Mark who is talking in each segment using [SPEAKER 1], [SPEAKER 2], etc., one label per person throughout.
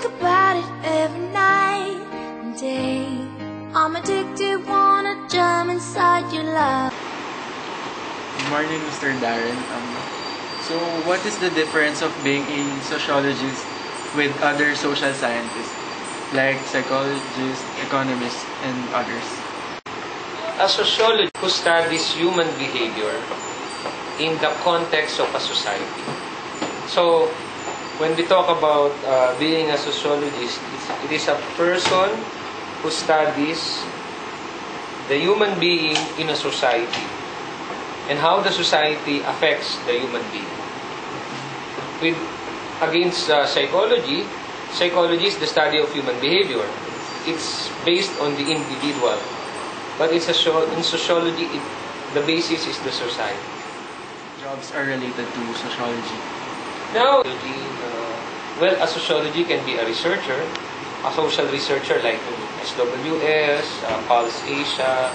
[SPEAKER 1] think about it every night and day. I'm addicted, wanna jump inside your love.
[SPEAKER 2] Good morning, Mr. Darren. So, what is the difference of being a sociologist with other social scientists, like psychologists, economists, and others?
[SPEAKER 3] A sociologist who studies human behavior in the context of a society. So, when we talk about being a sociologist, it is a person who studies the human being in a society and how the society affects the human being. Against psychology is the study of human behavior. It's based on the individual. But in sociology, the basis is the society.
[SPEAKER 2] Jobs are related to sociology.
[SPEAKER 3] Now, a sociology can be a researcher, a social researcher like SWS, Pulse Asia.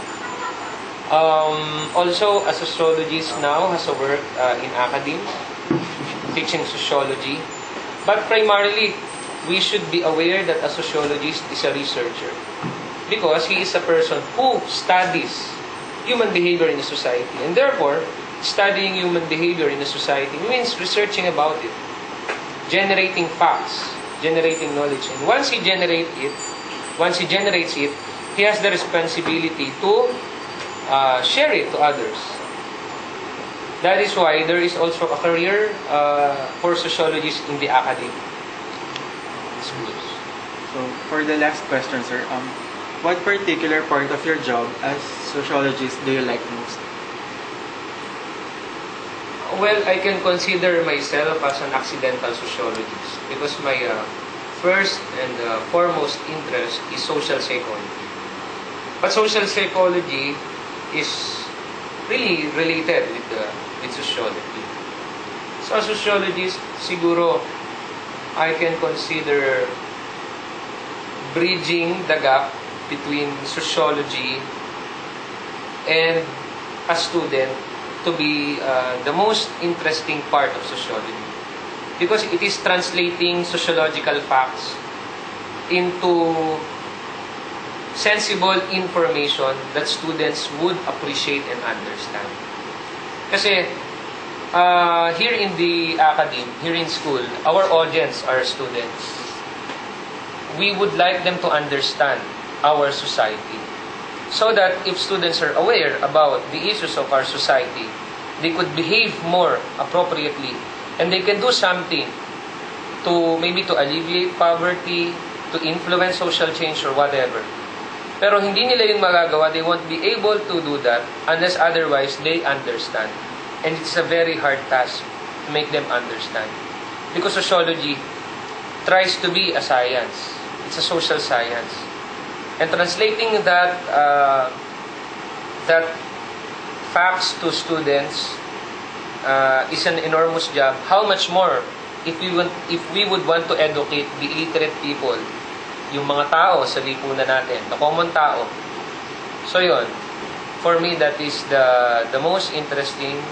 [SPEAKER 3] Also, a sociologist now has a work in academia, teaching sociology. But primarily, we should be aware that a sociologist is a researcher because he is a person who studies human behavior in a society. And therefore, studying human behavior in a society means researching about it, generating facts, generating knowledge. And once he generates it, he has the responsibility to share it to others. That is why there is also a career for sociologists in the academic schools.
[SPEAKER 2] So, for the last question, sir, what particular part of your job as sociologist do you like most?
[SPEAKER 3] Well, I can consider myself as an accidental sociologist because my first and foremost interest is social psychology. But social psychology is really related with sociology. So, as a sociologist, siguro, I can consider bridging the gap between sociology and a student to be the most interesting part of sociology. Because it is translating sociological facts into sensible information that students would appreciate and understand. Kasi here in the academy, here in school, our audience are students. We would like them to understand our society so that if students are aware about the issues of our society, they could behave more appropriately and they can do something to maybe to alleviate poverty, to influence social change or whatever. Pero hindi nila yung magagawa, they won't be able to do that unless otherwise they understand. And it's a very hard task to make them understand. Because sociology tries to be a science. It's a social science. And translating that facts to students is an enormous job. How much more if we would want to educate the illiterate people, yung mga tao sa lipunan natin, the common tao. So yun, for me that is the most interesting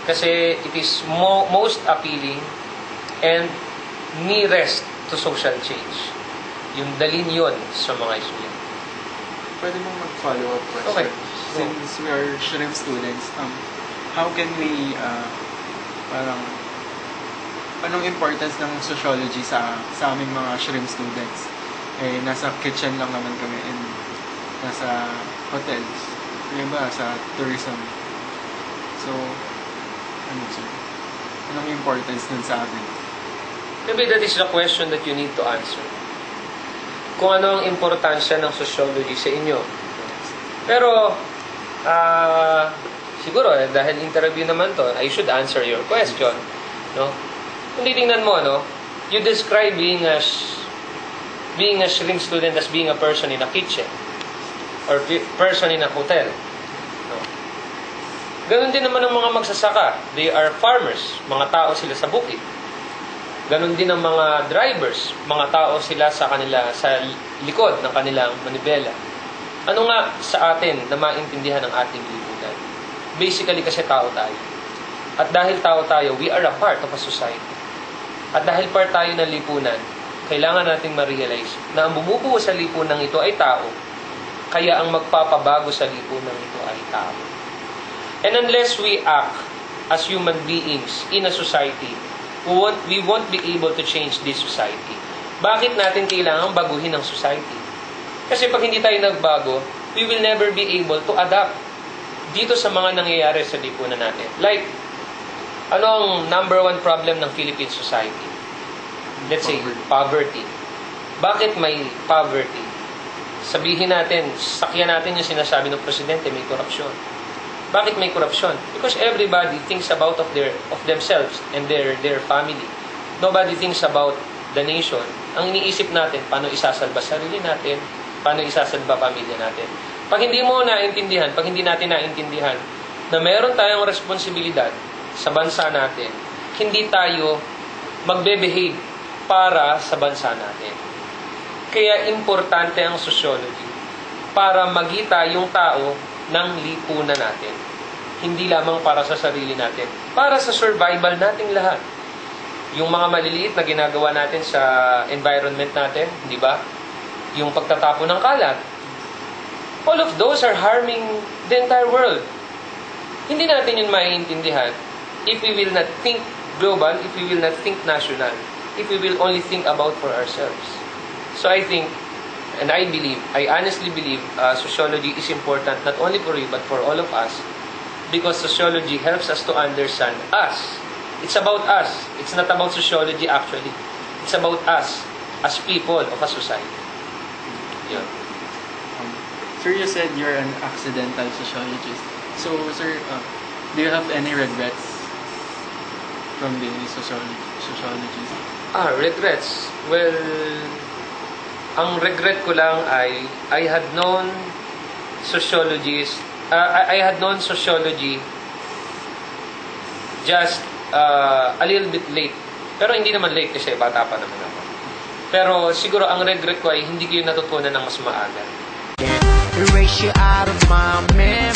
[SPEAKER 3] kasi it is most appealing and nearest to social change. Yung dalin yun sa mga estudyante.
[SPEAKER 2] Pwede mo mag-follow up question?
[SPEAKER 3] Okay.
[SPEAKER 2] Since we are shrimp students, how can we anong importance ng sociology sa aming mga shrimp students? Nasa kitchen lang naman kami and nasa hotels. Diba? Sa tourism. So, anong importance nun sa atin?
[SPEAKER 3] Maybe that is the question that you need to answer. Kung ano ang importansya ng sociology sa inyo. Pero, siguro, dahil interview naman to, I should answer your question. No? Kung titingnan mo, no, you describe being a shrimp student as being a person in a kitchen or person in a hotel. No? Ganon din naman ang mga magsasaka. They are farmers. Mga tao sila sa bukid. Ganon din ang mga drivers. Mga tao sila sa likod ng kanilang manibela. Ano nga sa atin na maintindihan ng ating lipunan? Basically kasi tao tayo. At dahil tao tayo, we are a part of a society. At dahil part tayo ng lipunan, kailangan nating ma-realize na ang bumubuo sa lipunan ito ay tao, kaya ang magpapabago sa lipunan ito ay tao. And unless we act as human beings in a society, we won't be able to change this society. Bakit natin kailangan baguhin ang society? Kasi pag hindi tayo nagbago, we will never be able to adapt dito sa mga nangyayari sa lipunan natin. Like, ano ang number one problem ng Philippine society? Let's say, poverty. Bakit may poverty? Sabihin natin, sakyan natin yung sinasabi ng presidente, may korupsyon. Bakit may korupsyon? Because everybody thinks about of themselves and their family. Nobody thinks about the nation. Ang iniisip natin, paano isasalba sarili natin, paano isasalba pamilya natin. Pag hindi mo naintindihan, pag hindi natin naintindihan na meron tayong responsibilidad sa bansa natin, hindi tayo magbe-behave para sa bansa natin. Kaya importante ang sociology para magita yung tao ng lipunan natin. Hindi lamang para sa sarili natin, para sa survival nating lahat. Yung mga maliliit na ginagawa natin sa environment natin, di ba? Yung pagtatapon ng kalat. All of those are harming the entire world. Hindi natin yun maiintindihan if we will not think global, if we will not think national, if we will only think about for ourselves. So I think, and I honestly believe, sociology is important not only for you but for all of us, because sociology helps us to understand us. It's about us. It's not about sociology actually. It's about us as people of a society. Yeah.
[SPEAKER 2] Sir, you said you're an accidental sociologist. So, sir, do you have any regrets from being a sociologist?
[SPEAKER 3] Regrets? Well, ang regret ko lang ay I had known sociology just a little bit late. Pero hindi naman late kasi bata pa naman ako. Pero siguro ang regret ko ay hindi ko yun natutunan ng mas maaga.
[SPEAKER 4] Erase you out of my memory.